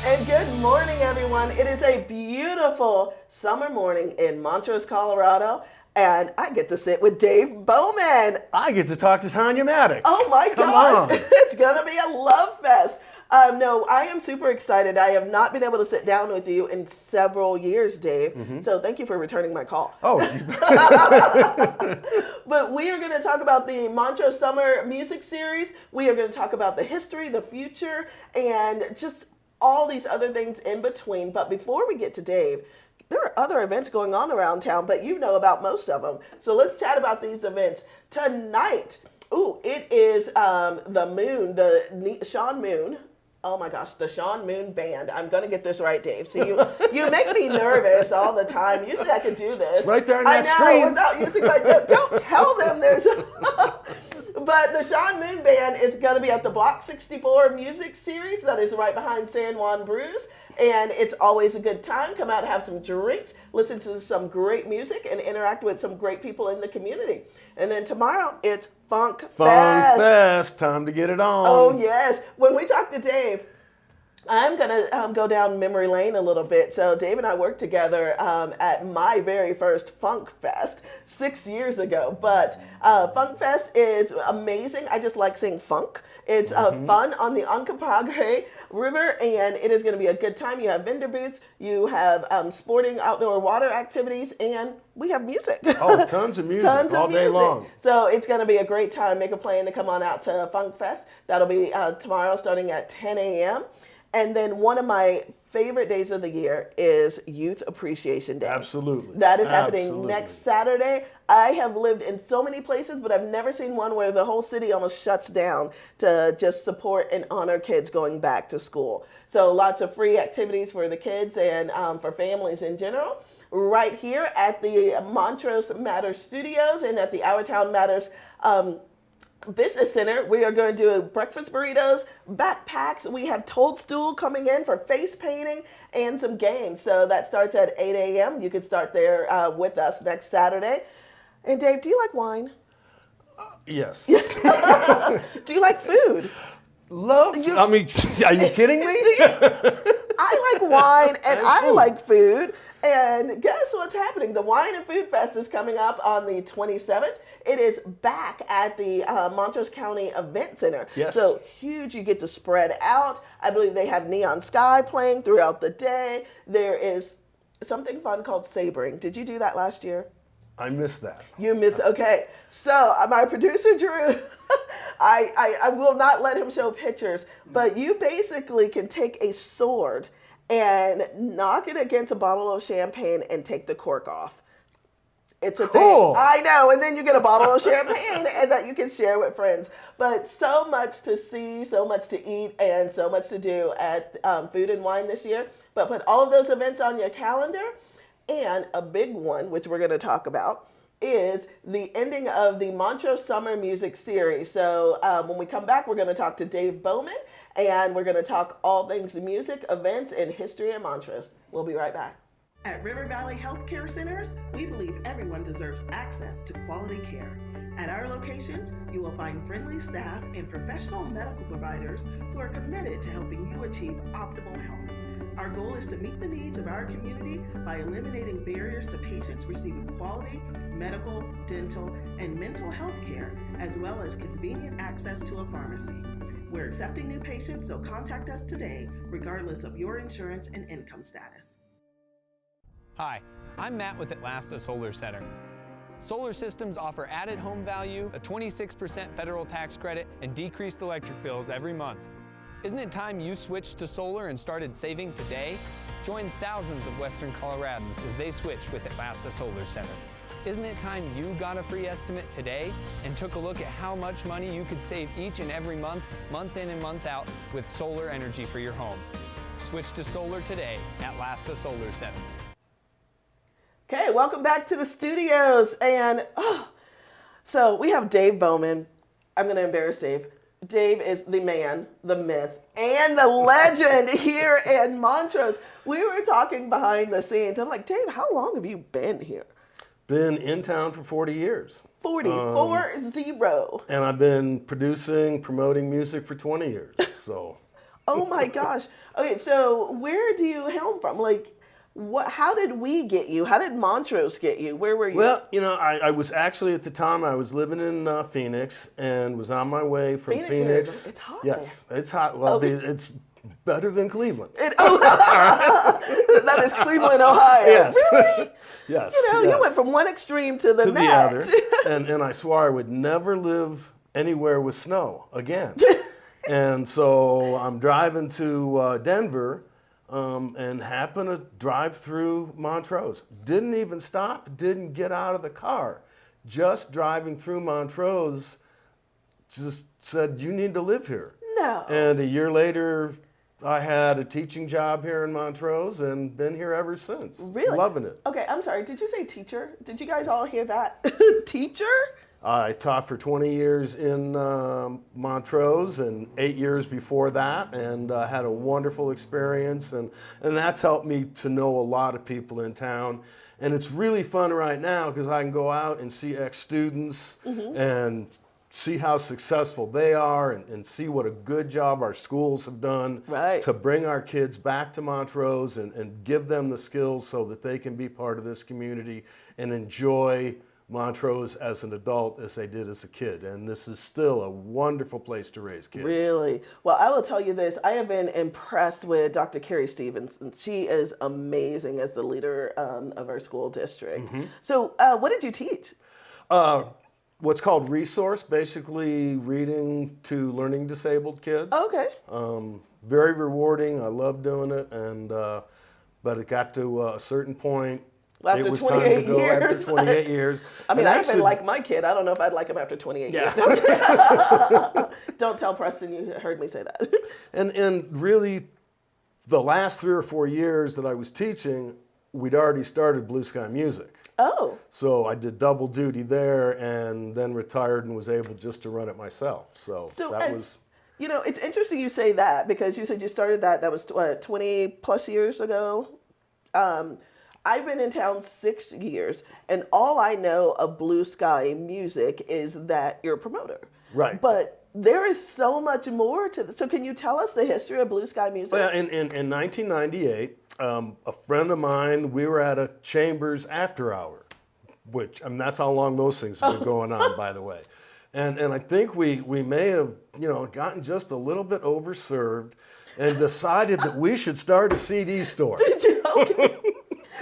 And good morning, everyone. It is a beautiful summer morning in Montrose, Colorado, and I get to sit with Dave Bowman. I get to talk to Tanya Maddox. Oh my Come gosh, on. it's going to be a love fest. No, I am super excited. I have not been able to sit down with you in several years, Dave. So thank you for returning my call. Oh, But we are going to talk about the Montrose Summer Music Series. We are going to talk about the history, the future, and just all these other things in between. But before we get to Dave, there are other events going on around town, but you know about most of them. So let's chat about these events. Tonight, it is the Moon, the Sean Moon. Oh my gosh, the Sean Moon Band. I'm going to get this right, Dave. So you make me nervous all the time. Usually I can do this. It's right there on that screen. screen. Without using my, don't tell them there's But the Sean Moon Band is going to be at the Block 64 Music Series that is right behind San Juan Brews. And it's always a good time. Come out and have some drinks, listen to some great music, and interact with some great people in the community. And then tomorrow, it's Funk Fest. Funk Fest. Time to get it on. Oh, yes. When we talk to Dave, I'm going to go down memory lane a little bit. So Dave and I worked together at my very first Funk Fest 6 years ago. But Funk Fest is amazing. I just like seeing funk. It's fun on the Uncompahgre River, and it is going to be a good time. You have vendor booths, you have sporting outdoor water activities, and we have music. Oh, tons of music all day long. So it's going to be a great time. Make a plan to come on out to Funk Fest. That'll be tomorrow starting at 10 a.m. And then one of my favorite days of the year is Youth Appreciation Day. Absolutely. That is happening next Saturday. I have lived in so many places, but I've never seen one where the whole city almost shuts down to just support and honor kids going back to school. So lots of free activities for the kids and for families in general. Right here at the Montrose Matters Studios and at the Our Town Matters Business Center, we are going to do breakfast burritos, backpacks. We have Toadstool coming in for face painting and some games. So that starts at 8 a.m. You can start there with us next Saturday. And Dave, do you like wine? Yes. Do you like food? Love. I mean, are you kidding me? I like wine and I like food. And guess what's happening? The Wine and Food Fest is coming up on the 27th. It is back at the Montrose County Event Center. Yes. So huge, you get to spread out. I believe they have Neon Sky playing throughout the day. There is something fun called sabering. Did you do that last year? I missed that. You missed, okay. So my producer, Drew, I will not let him show pictures, but you basically can take a sword and knock it against a bottle of champagne and take the cork off. It's a Cool. thing. I know. And then you get a bottle of champagne and that you can share with friends. But so much to see, so much to eat, and so much to do at Food and Wine this year. But put all of those events on your calendar. And a big one, which we're going to talk about, is the ending of the Montrose Summer Music Series. So when we come back, we're going to talk to Dave Bowman, and we're going to talk all things music, events, and history in Montrose. We'll be right back. At River Valley Healthcare Centers, we believe everyone deserves access to quality care. At our locations, you will find friendly staff and professional medical providers who are committed to helping you achieve optimal health. Our goal is to meet the needs of our community by eliminating barriers to patients receiving quality medical, dental, and mental health care, as well as convenient access to a pharmacy. We're accepting new patients, so contact us today, regardless of your insurance and income status. Hi, I'm Matt with Atlasta Solar Center. Solar systems offer added home value, a 26% federal tax credit, and decreased electric bills every month. Isn't it time you switched to solar and started saving today? Join thousands of Western Coloradans as they switch with Atlasta Solar Center. Isn't it time you got a free estimate today and took a look at how much money you could save each and every month, month in and month out, with solar energy for your home? Switch to solar today at Atlasta Solar Center. Okay, welcome back to the studios. And so we have Dave Bowman. I'm going to embarrass Dave. Dave is the man, the myth, and the legend here in Montrose. We were talking behind the scenes. I'm like, Dave, how long have you been here? Been in town for 40 years. 40. And And I've been producing, promoting music for 20 years. So Oh my gosh. Okay, so where do you hail from? Like, what? How did we get you? How did Montrose get you? Where were you? Well, I was actually at the time I was living in Phoenix and was on my way from Phoenix, Phoenix. Arizona. It's hot Yes, it's hot. Well, it's better than Cleveland. That is Cleveland, Ohio. Yes. Really? Yes. You yes. went from one extreme to the to next. the other, and I swore I would never live anywhere with snow again. And so I'm driving to Denver, and happen to drive through Montrose. Didn't even stop, didn't get out of the car. Just driving through Montrose, just said, you need to live here. No. And a year later, I had a teaching job here in Montrose and been here ever since. Really? Loving it. Okay, I'm sorry. Did you say teacher? Did you guys all hear that? Teacher? I taught for 20 years in Montrose and 8 years before that, and had a wonderful experience, and that's helped me to know a lot of people in town. And it's really fun right now because I can go out and see ex-students and see how successful they are, and see what a good job our schools have done to bring our kids back to Montrose and give them the skills so that they can be part of this community and enjoy Montrose as an adult as they did as a kid. And this is still a wonderful place to raise kids. Really? Well, I will tell you this. I have been impressed with Dr. Carrie Stevens. She is amazing as the leader of our school district. So what did you teach? What's called resource, basically reading to learning disabled kids. Okay. Very rewarding. I love doing it. And but it got to a certain point. After it was 28 time to go years. after 28 years. I mean, And I actually, even like my kid. I don't know if I'd like him after 28 years. Don't tell Preston you heard me say that. And really, the last 3 or 4 years that I was teaching, we'd already started Blue Sky Music. Oh. So I did double duty there, and then retired and was able just to run it myself. So that was... You know, it's interesting you say that, because you said you started that was 20 plus years ago. I've been in town 6 years, and all I know of Blue Sky Music is that you're a promoter. Right. But there is so much more to this. So can you tell us the history of Blue Sky Music? Well, in 1998, a friend of mine, we were at a Chambers after hour, which, I mean, that's how long those things have been going on, by the way. And I think we may have, gotten just a little bit overserved and decided that we should start a CD store. Did you? Okay.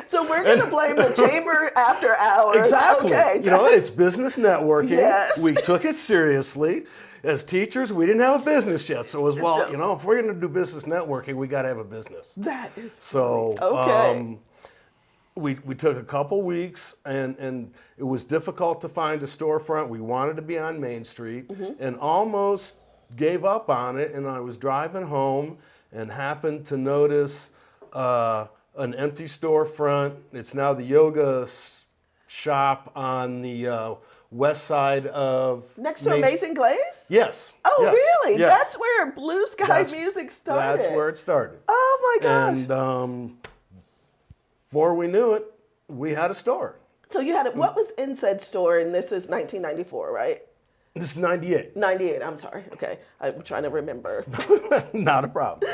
So we're going to blame the Chamber after hours. Exactly. Okay. It's business networking. Yes. We took it seriously. As teachers, we didn't have a business yet. So as well, if we're going to do business networking, we got to have a business. That is so. okay. We took a couple weeks, and it was difficult to find a storefront. We wanted to be on Main Street, and almost gave up on it. And I was driving home and happened to notice an empty storefront. It's now the yoga shop on the west side of next to Amazing Glaze? Yes. Oh, yes, really? Yes. That's where Blue Sky Music started. That's where it started. Oh my gosh. And before we knew it, we had a store. So you had what was in said store? And this is 1994, right? This is 98. 98. I'm sorry. Okay, I'm trying to remember. Not a problem.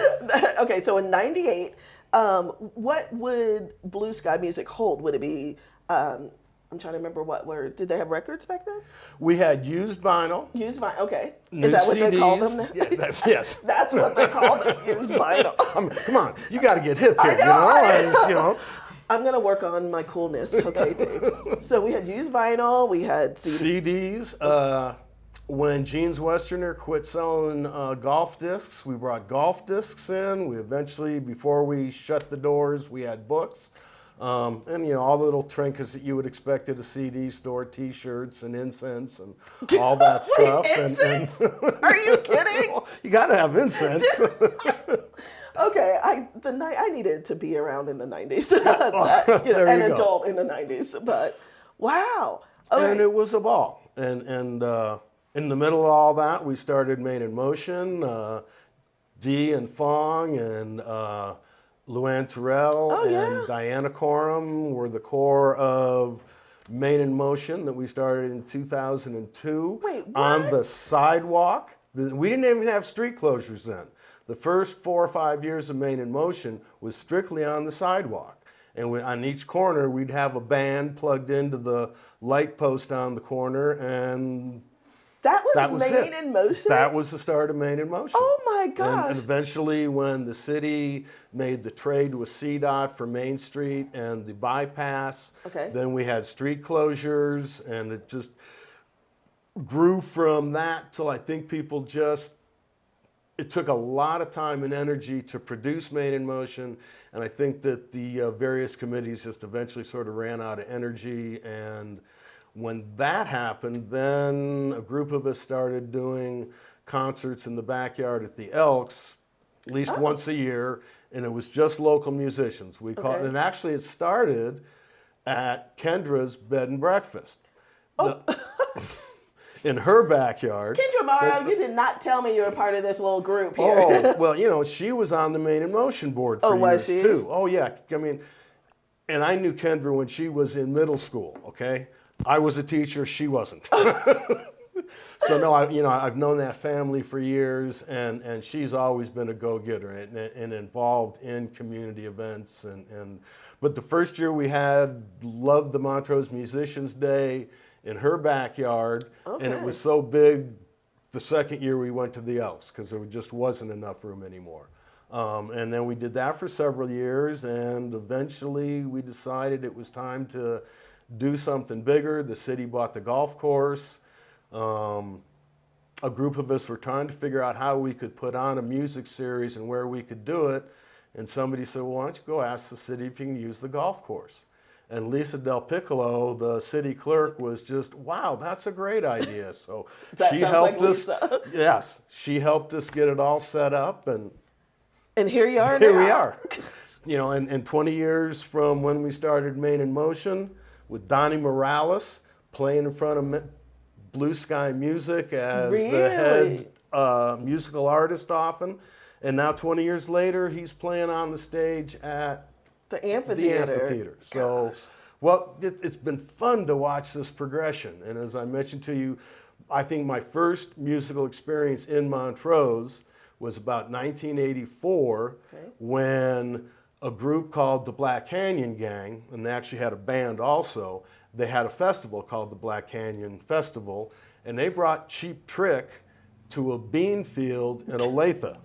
Okay, so in 98. What would Blue Sky Music hold? Would it be, I'm trying to remember did they have records back then? We had used vinyl. Used vinyl, okay. New Is that what CDs. they call them now? Yeah, yes. That's what they call them, used vinyl. Come on, you got to get hip here, I know. I'm going to work on my coolness. Okay, Dave. So we had used vinyl, we had CDs. When Jeans Westerner quit selling golf discs, we brought golf discs in. We eventually, before we shut the doors, we had books. And all the little trinkets that you would expect at a CD store, T-shirts and incense and all that stuff. Wait, incense? Are you kidding? You got to have incense. Okay, I needed to be around in the 90s. An adult in the 90s. But wow. Okay. And it was a ball. And in the middle of all that, we started Main in Motion, Dee and Fong and Luann Terrell and Diana Coram were the core of Main in Motion that we started in 2002. Wait, what? On the sidewalk. We didn't even have street closures then. the first 4 or 5 years of Main in Motion was strictly on the sidewalk. And on each corner, we'd have a band plugged into the light post on the corner, and that was was Main in Motion? That was the start of Main in Motion. Oh my gosh. And eventually, when the city made the trade with CDOT for Main Street and the bypass, then we had street closures, and it just grew from that till I think people just, it took a lot of time and energy to produce Main in Motion, and I think that the various committees just eventually sort of ran out of energy. And when that happened, then a group of us started doing concerts in the backyard at the Elks at least once a year, and it was just local musicians. We call it, and actually it started at Kendra's Bed and Breakfast. In her backyard. Kendra Morrow, you did not tell me you were part of this little group here. Oh, well, you know, she was on the Main in Motion board for years too. Oh, yeah. I mean, and I knew Kendra when she was in middle school, okay? I was a teacher, she wasn't. So no, I've known that family for years, and she's always been a go-getter and involved in community events. But the first year we loved the Montrose Musicians Day in her backyard, and it was so big the second year we went to the Elks because there just wasn't enough room anymore. And then we did that for several years, and eventually we decided it was time to do something bigger. The city bought the golf course. A group of us were trying to figure out how we could put on a music series and where we could do it, and somebody said, well, why don't you go ask the city if you can use the golf course? And Lisa Del Piccolo, the city clerk, was just, wow, that's a great idea. So she helped us. Yes, she helped us get it all set up, and here you are. Here we are. You know, and 20 years from when we started Main in Motion, with Donnie Morales playing in front of Blue Sky Music as the head musical artist often, and now 20 years later, he's playing on the stage at the amphitheater. So, well, it's been fun to watch this progression. And as I mentioned to you, I think my first musical experience in Montrose was about 1984 when a group called the Black Canyon Gang, and they actually had a band also, they had a festival called the Black Canyon Festival, and they brought Cheap Trick to a bean field in Olathe.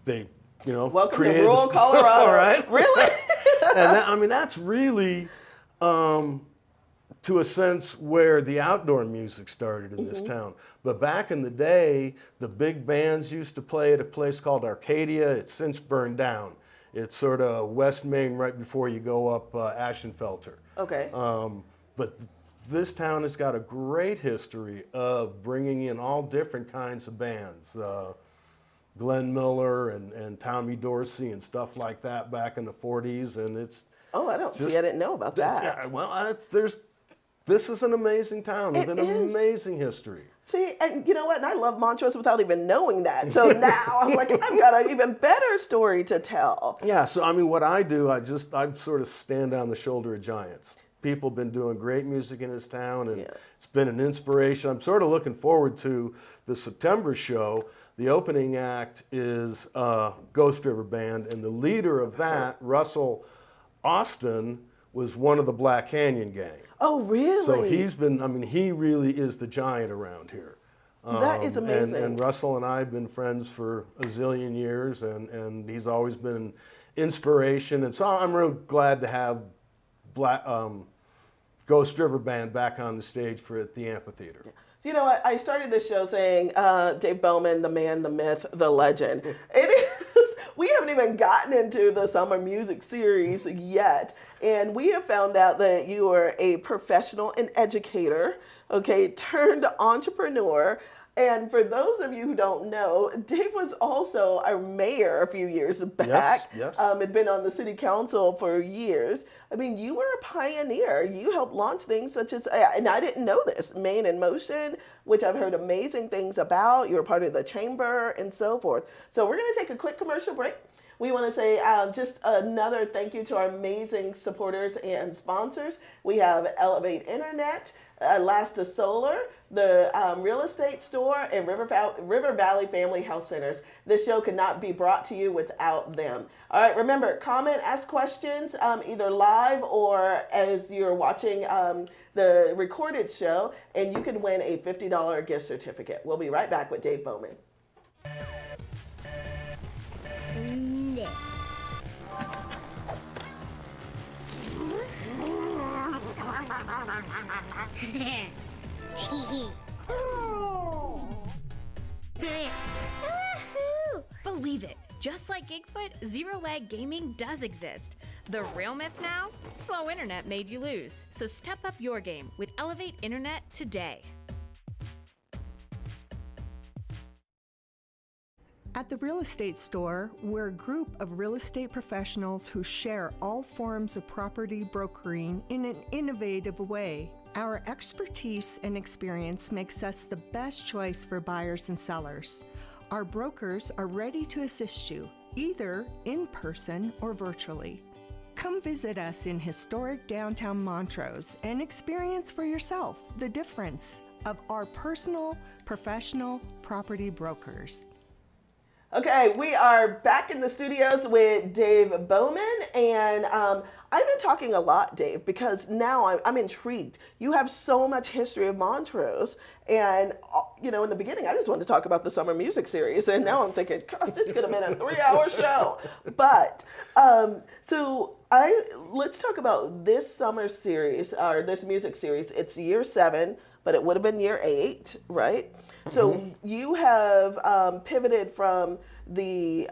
They, welcome to rural Colorado. All right. Really? And that's really, to a sense, where the outdoor music started in this town. But back in the day, the big bands used to play at a place called Arcadia. It's since burned down. It's sort of West Main right before you go up Ashenfelter. Okay. But this town has got a great history of bringing in all different kinds of bands. Glenn Miller and Tommy Dorsey and stuff like that back in the 40s, and it's I didn't know about that. Yeah, well, this is an amazing town with an amazing history. See, and you know what? And I love Montrose without even knowing that. So now I'm like, I've got an even better story to tell. Yeah. So I mean, what I do, I sort of stand on the shoulder of giants. People have been doing great music in this town, and it's been an inspiration. I'm sort of looking forward to the September show. The opening act is Ghost River Band, and the leader of that, Russell Austin, was one of the Black Canyon Gang. Oh, really? So he really is the giant around here. That is amazing. And Russell and I have been friends for a zillion years, and he's always been an inspiration. And so I'm real glad to have Ghost River Band back on the stage at the amphitheater. Yeah. You know what? I started this show saying Dave Bowman, the man, the myth, the legend. We haven't even gotten into the summer music series yet. And we have found out that you are a professional and educator, turned entrepreneur. And for those of you who don't know, Dave was also our mayor a few years back. Yes. Had been on the city council for years. I mean, you were a pioneer. You helped launch things such as, and I didn't know this, Main in Motion, which I've heard amazing things about. You were part of the chamber and so forth. So we're going to take a quick commercial break. we want to say just another thank you to our amazing supporters and sponsors. We have Elevate Internet, Lasta Solar, the real estate store, and River Valley Family Health Centers. This show could not be brought to you without them. All right, remember, comment, ask questions either live or as you're watching the recorded show, and you can win a $50 gift certificate. We'll be right back with Dave Bowman. Believe it, just like Gigfoot, zero-lag gaming does exist. The real myth now? Slow internet made you lose. So step up your game with Elevate Internet today. At the Real Estate Store, we're a group of real estate professionals who share all forms of property brokering in an innovative way. Our expertise and experience makes us the best choice for buyers and sellers. Our brokers are ready to assist you, either in person or virtually. Come visit us in historic downtown Montrose and experience for yourself the difference of our personal, professional property brokers. Okay, we are back in the studios with Dave Bowman, and I've been talking a lot, Dave, because now I'm intrigued. You have so much history of Montrose, and in the beginning I just wanted to talk about the summer music series, and now I'm thinking, gosh, this could have been a 3-hour show. But let's talk about this summer series, or this music series. It's year 7, but it would have been year 8, right? So you have pivoted from the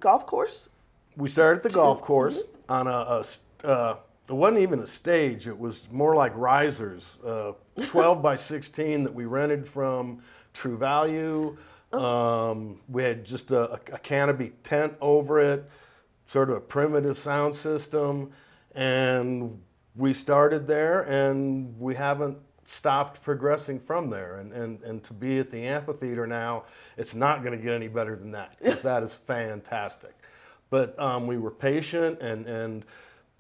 golf course. We started at the golf course on it wasn't even a stage. It was more like risers, 12 by 16 that we rented from True Value. We had just a canopy tent over it, sort of a primitive sound system, and we started there, and we haven't stopped progressing from there, and to be at the amphitheater now, it's not going to get any better than that, because that is fantastic. But we were patient, and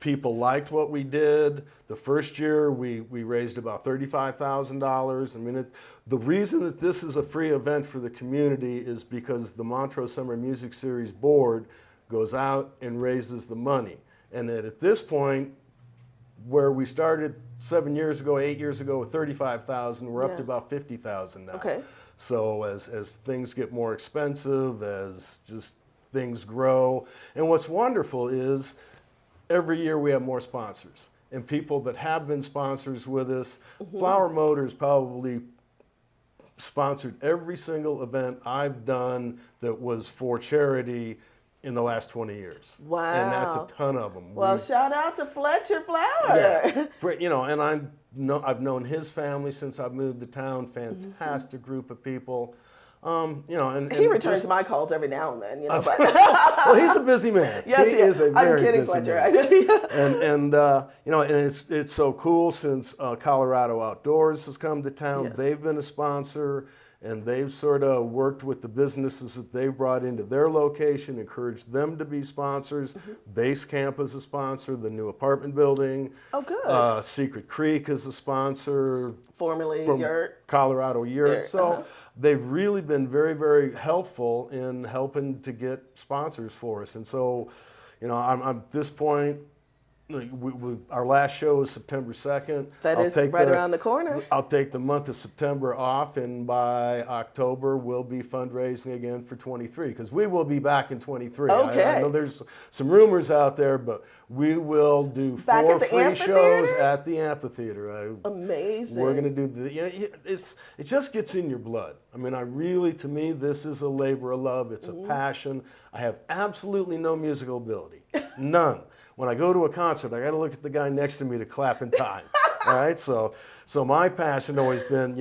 people liked what we did. The first year we raised about $35,000. I mean, the reason that this is a free event for the community is because the Montrose Summer Music Series board goes out and raises the money, and that at this point, where we started 7 years ago, 8 years ago with $35,000, we're up to about $50,000 now. Okay. So as things get more expensive, as just things grow, and what's wonderful is every year we have more sponsors and people that have been sponsors with us. Flower Motors probably sponsored every single event I've done that was for charity in the last 20 years. Wow. And that's a ton of them. Well, shout out to Fletcher Flower. Yeah. And I've known his family since I've moved to town. Fantastic group of people. And he returns my calls every now and then, But well, he's a busy man. Yes, he is a very I'm kidding, busy Fletcher. man. And it's so cool since Colorado Outdoors has come to town. Yes. They've been a sponsor, and they've sort of worked with the businesses that they've brought into their location, encouraged them to be sponsors. Base Camp is a sponsor, the new apartment building. Oh, good. Secret Creek is a sponsor. Formerly from Yurt. Colorado Yurt. Yurt, So they've really been very, very helpful in helping to get sponsors for us. And so, I'm at this point, our last show is September 2nd. That is right around the corner. I'll take the month of September off, and by October we'll be fundraising again for 23, because we will be back in 23. Okay. I know there's some rumors out there, but we will do Back 4 at the free amphitheater? shows at the amphitheater. Amazing. We're going to do it just gets in your blood. I mean, to me, this is a labor of love. It's a passion. I have absolutely no musical ability. None. When I go to a concert, I got to look at the guy next to me to clap in time. All right? So my passion always been,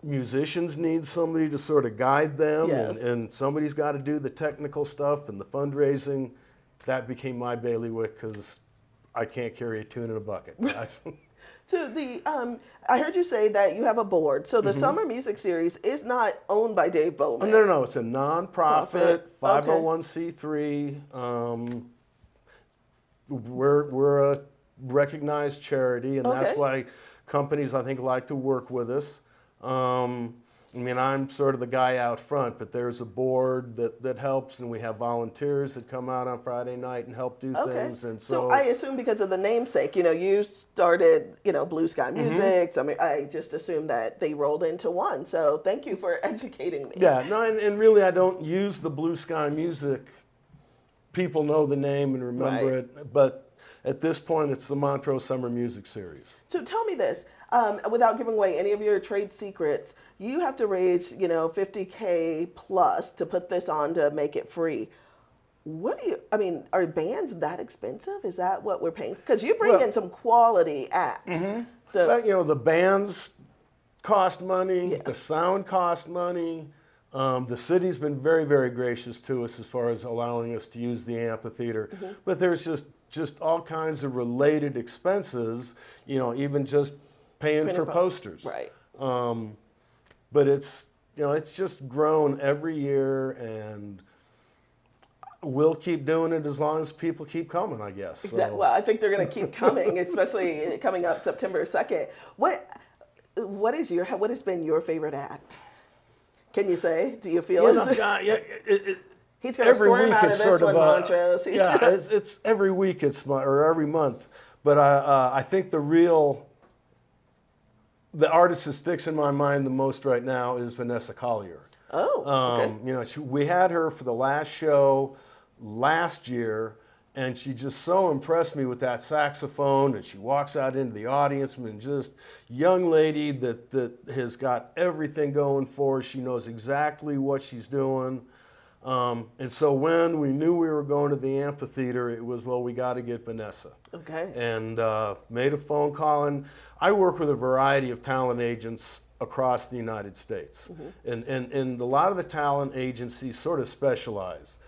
musicians need somebody to sort of guide them, Yes. and somebody's got to do the technical stuff and the fundraising. That became my bailiwick, because I can't carry a tune in a bucket. So I heard you say that you have a board. So the Summer Music Series is not owned by Dave Bowman. Oh, no, it's a nonprofit, Profit. 501c3. We're a recognized charity, and that's Okay. why companies, I think, like to work with us. I mean, I'm sort of the guy out front, but there's a board that helps, and we have volunteers that come out on Friday night and help do Okay. things. And So I assume because of the namesake, you started, Blue Sky Mm-hmm. Music. So I just assumed that they rolled into one. So thank you for educating me. Yeah, no, and really, I don't use the Blue Sky Music. People know the name and remember Right. it, but at this point, it's the Montrose Summer Music Series. So tell me this, without giving away any of your trade secrets, you have to raise, $50K plus to put this on to make it free. Are bands that expensive? Is that what we're paying? Because you bring in some quality acts. So But, the bands cost money, the sound costs money. The city's been very, very gracious to us as far as allowing us to use the amphitheater. But there's just all kinds of related expenses, even just paying for posters. right. But it's just grown every year, and we'll keep doing it as long as people keep coming, I guess. Exactly. Well, I think they're going to keep coming, especially coming up September 2nd. What has been your favorite act? Can you say? Do you feel he's going to squirm out of this one, Montrose? It's every week or every month. But I think the artist that sticks in my mind the most right now is Vanessa Collier. Oh, okay. We had her for the last show last year, and she just so impressed me with that saxophone, and she walks out into the audience, and just young lady that has got everything going for her. She knows exactly what she's doing. And so when we knew we were going to the amphitheater, it was, we got to get Vanessa. Okay. And made a phone call. And I work with a variety of talent agents across the United States. And a lot of the talent agencies sort of specialize.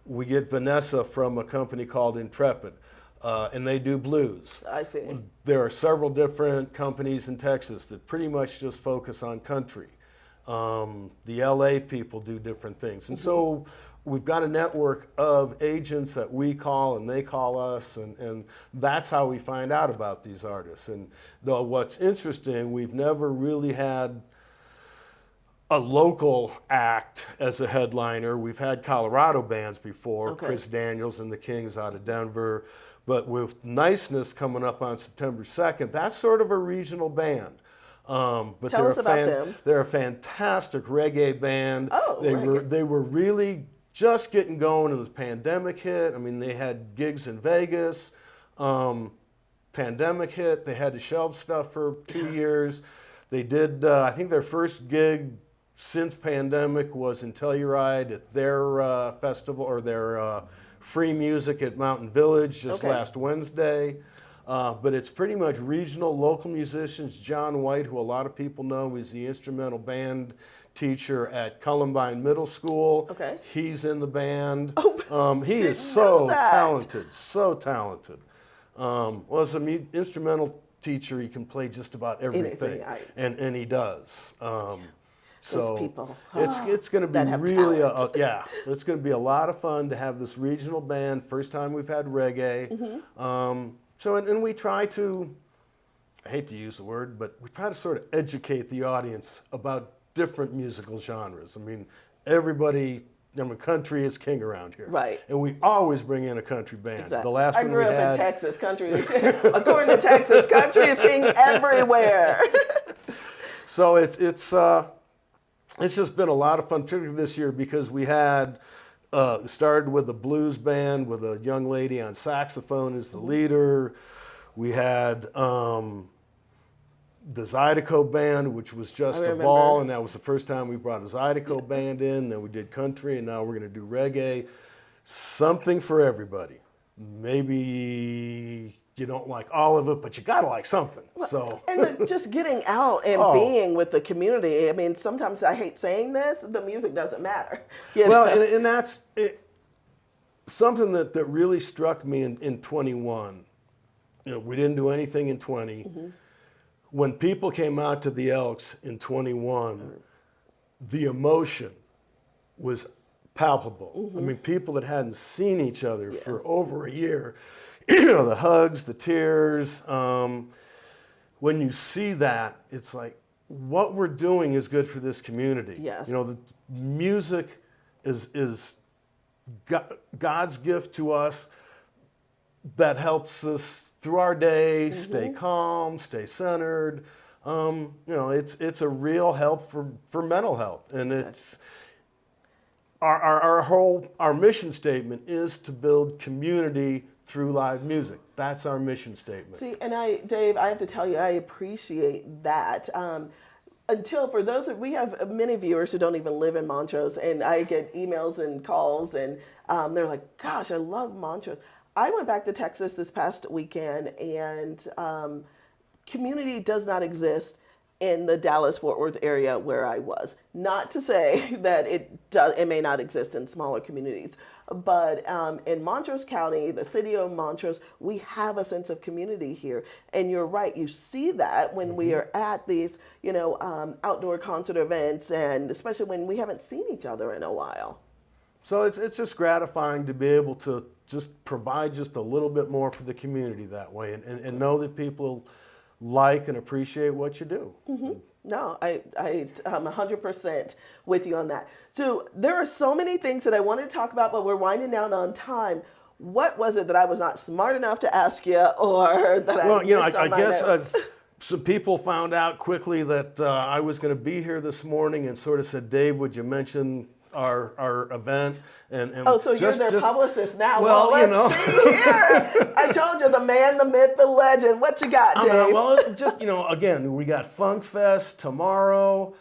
We get Vanessa from a company called Intrepid, and they do blues. I see. There are several different companies in Texas that pretty much just focus on country. The LA people do different things. And so we've got a network of agents that we call and they call us, and that's how we find out about these artists. And though what's interesting, we've never really had a local act as a headliner. We've had Colorado bands before, Okay. Chris Daniels and the Kings out of Denver. But with Niceness coming up on September 2nd, that's sort of a regional band. But Tell us about them. They're a fantastic reggae band. Oh, They were really just getting going when the pandemic hit. I mean, they had gigs in Vegas. Pandemic hit. They had to shelve stuff for 2 years. They did, I think their first gig since pandemic was in Telluride at their festival, or their free music at Mountain Village just last Wednesday. But it's pretty much regional, local musicians. John White, who a lot of people know, is the instrumental band teacher at Columbine Middle School. Okay. He's in the band. He didn't is so know that. talented, so talented. As an instrumental teacher, he can play just about everything, and he does. So people. it's going to be that have really talent. it's going to be a lot of fun to have this regional band. First time we've had reggae. And we try to, I hate to use the word, but we try to sort of educate the audience about different musical genres. I mean, everybody, country is king around here. Right. And we always bring in a country band. Exactly. The last I one grew we up had, in Texas. Country is, according to Texas, country is king everywhere. So it's just been a lot of fun, particularly this year, because we had started with a blues band with a young lady on saxophone as the leader. We had the Zydeco band, which was just a ball, and that was the first time we brought a Zydeco band in. Then we did country, and now we're going to do reggae. Something for everybody. Maybe you don't like all of it, but you gotta like something. And just getting out and being with the community. I mean, sometimes I hate saying this, the music doesn't matter. And that's something that really struck me in 21. We didn't do anything in 20. when people came out to the Elks in 21, the emotion was palpable. I mean, people that hadn't seen each other for over a year, the hugs, the tears. When you see that, it's like, what we're doing is good for this community. Yes. The music is God's gift to us that helps us through our day, stay calm, stay centered. It's a real help for mental health, and it's our mission statement is to build community through live music. That's our mission statement. See, and Dave, I have to tell you, I appreciate that. For those we have many viewers who don't even live in Montrose, and I get emails and calls, and they're like, "Gosh, I love Montrose." I went back to Texas this past weekend, and community does not exist in the Dallas-Fort Worth area where I was. Not to say that it may not exist in smaller communities, but in Montrose County, the city of Montrose, we have a sense of community here. And you're right, you see that when we are at these, outdoor concert events, and especially when we haven't seen each other in a while. So it's just gratifying to be able to just provide just a little bit more for the community that way, and know that people like and appreciate what you do. No, I'm 100% with you on that. So there are so many things that I wanted to talk about, but we're winding down on time. What was it that I was not smart enough to ask you, or that I missed on my notes? Some people found out quickly that I was going to be here this morning, and sort of said, "Dave, would you mention our event?" And so you're their publicist now. Well, let's see here. I told you, the man, the myth, the legend. What you got, Dave? Again, we got Funk Fest tomorrow.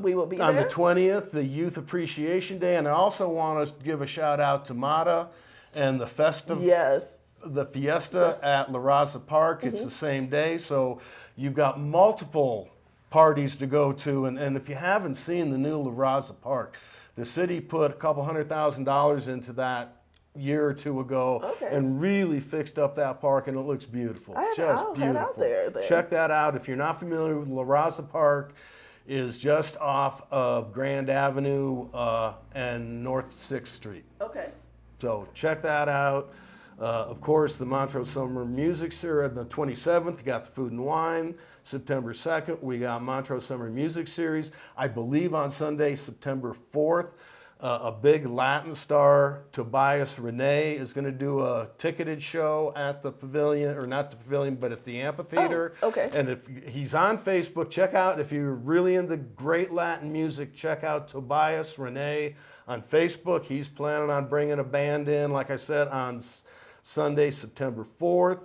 We will be on there. the 20th, the Youth Appreciation Day, and I also want to give a shout out to Mata and the festival. Yes. The Fiesta at La Raza Park. It's the same day, so you've got multiple parties to go to, and if you haven't seen the new La Raza Park, the city put a couple $100,000 into that year or two ago, and really fixed up that park, and it looks beautiful. I'll head out there then. Check that out. If you're not familiar with La Raza Park, is just off of Grand Avenue and North 6th Street. Okay. So check that out. Of course, the Montrose Summer Music Series on the 27th, you got the Food and Wine. September 2nd, we got Montrose Summer Music Series. I believe on Sunday, September 4th, a big Latin star, Tobias Rene, is going to do a ticketed show at the pavilion, or not the pavilion, but at the amphitheater. Oh, okay. And if he's on Facebook, check out, if you're really into great Latin music, check out Tobias Rene on Facebook. He's planning on bringing a band in, like I said, on Sunday, September 4th.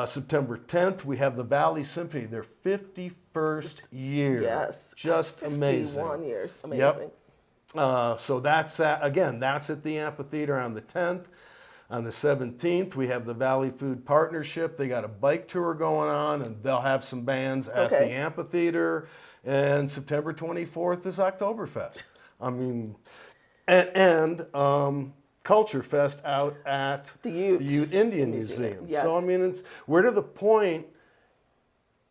September 10th, we have the Valley Symphony, their 51st year. Yes. Just amazing. 51 years. Amazing. Yep. So that's at the amphitheater on the 10th. On the 17th, we have the Valley Food Partnership. They got a bike tour going on, and they'll have some bands at the amphitheater. And September 24th is Oktoberfest. I mean, and Culture Fest out at the Ute Indian Museum. Yes. So I mean, we're to the point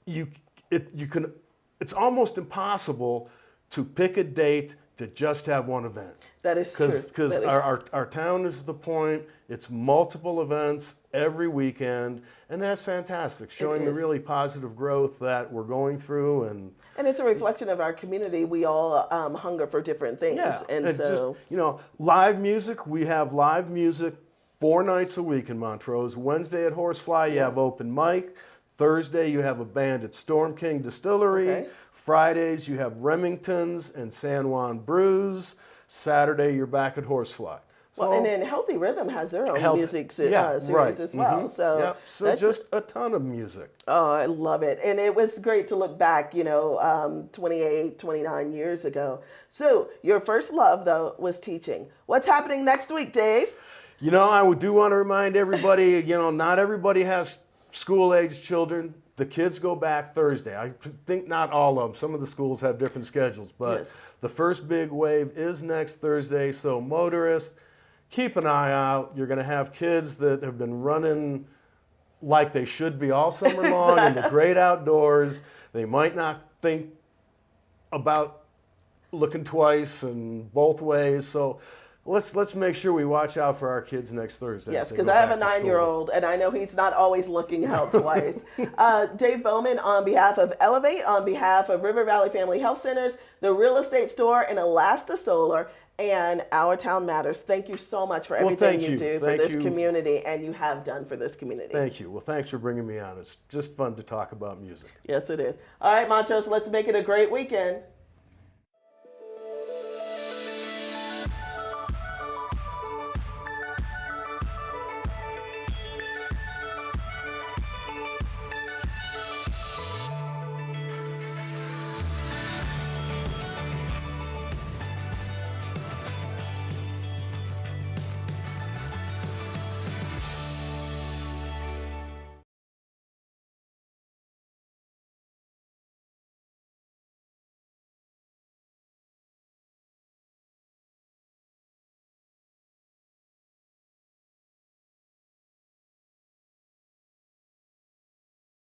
it's almost impossible to pick a date to just have one event. That is true. Because our town is the point. It's multiple events every weekend, and that's fantastic, showing the really positive growth that we're going through. And it's a reflection of our community. We all hunger for different things. Yeah, and so, just, live music, we have live music 4 nights a week in Montrose. Wednesday at Horsefly, you have open mic. Thursday, you have a band at Storm King Distillery. Okay. Fridays, you have Remington's and San Juan Brews. Saturday, you're back at Horsefly. Well, and then Healthy Rhythm has their own music series as well. So, so just a ton of music. Oh, I love it. And it was great to look back, 28, 29 years ago. So your first love, though, was teaching. What's happening next week, Dave? I do want to remind everybody, not everybody has school-age children. The kids go back Thursday. I think not all of them. Some of the schools have different schedules. But the first big wave is next Thursday. So motorists, keep an eye out. You're going to have kids that have been running like they should be all summer long in the great outdoors. They might not think about looking twice and both ways. So let's make sure we watch out for our kids next Thursday. Yes, because I have a 9-year-old, and I know he's not always looking out twice. Dave Bowman, on behalf of Elevate, on behalf of River Valley Family Health Centers, the Real Estate Store, and Elasta Solar, and Our Town Matters, thank you so much for everything you do for this community, and you have done for this community. Thank you. Well, thanks for bringing me on. It's just fun to talk about music. Yes, it is. All right, Montrose, let's make it a great weekend.